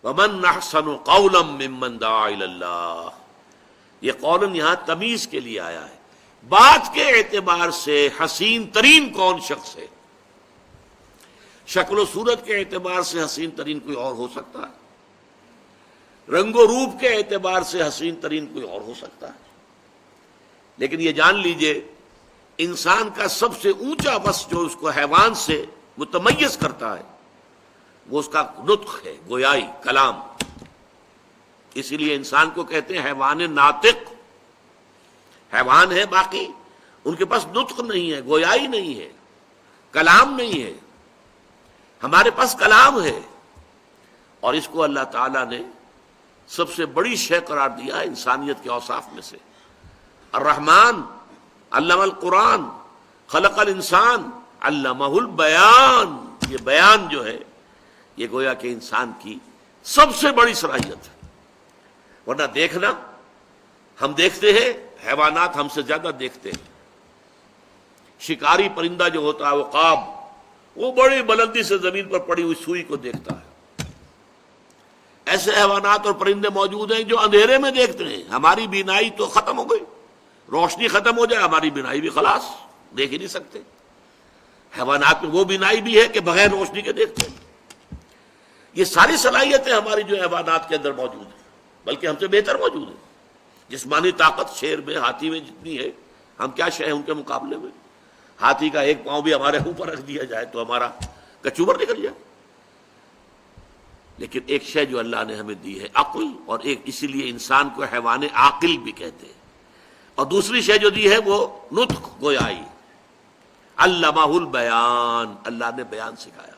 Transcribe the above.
ومن احسن قولا ممن دعا الی اللہ، یہ قولاً یہاں تمیز کے لیے آیا ہے، بات کے اعتبار سے حسین ترین کون شخص ہے؟ شکل و صورت کے اعتبار سے حسین ترین کوئی اور ہو سکتا ہے، رنگ و روپ کے اعتبار سے حسین ترین کوئی اور ہو سکتا ہے، لیکن یہ جان لیجئے انسان کا سب سے اونچا وصف جو اس کو حیوان سے متمیز کرتا ہے وہ اس کا نطق ہے، گویائی، کلام۔ اسی لیے انسان کو کہتے ہیں حیوان ناطق، حیوان ہے باقی ان کے پاس نطق نہیں ہے، گویائی نہیں ہے، کلام نہیں ہے۔ ہمارے پاس کلام ہے، اور اس کو اللہ تعالیٰ نے سب سے بڑی شے قرار دیا ہے انسانیت کے اوصاف میں سے۔ الرحمن علم القرآن خلق الانسان علمہ البیان، یہ بیان جو ہے یہ گویا کہ انسان کی سب سے بڑی صلاحیت ہے۔ ورنہ دیکھنا، ہم دیکھتے ہیں، حیوانات ہم سے زیادہ دیکھتے ہیں۔ شکاری پرندہ جو ہوتا ہے وہ عقاب، وہ بڑی بلندی سے زمین پر پڑی ہوئی سوئی کو دیکھتا ہے۔ ایسے حیوانات اور پرندے موجود ہیں جو اندھیرے میں دیکھتے ہیں۔ ہماری بینائی تو ختم ہو گئی، روشنی ختم ہو جائے ہماری بینائی بھی خلاص، دیکھ ہی نہیں سکتے۔ حیوانات میں وہ بینائی بھی ہے کہ بغیر روشنی کے دیکھتے ہیں۔ یہ ساری صلاحیتیں ہماری جو حیوانات کے اندر موجود ہیں، بلکہ ہم سے بہتر موجود ہیں۔ جسمانی طاقت شیر میں، ہاتھی میں جتنی ہے، ہم کیا شے ہیں ان کے مقابلے میں؟ ہاتھی کا ایک پاؤں بھی ہمارے اوپر رکھ دیا جائے تو ہمارا کچوبر نکل جائے۔ لیکن ایک شے جو اللہ نے ہمیں دی ہے عقل، اور ایک اسی لیے انسان کو حیوان عاقل بھی کہتے ہیں، اور دوسری شے جو دی ہے وہ نطق، گویائی۔ علمہ البیان، اللہ نے بیان سکھایا۔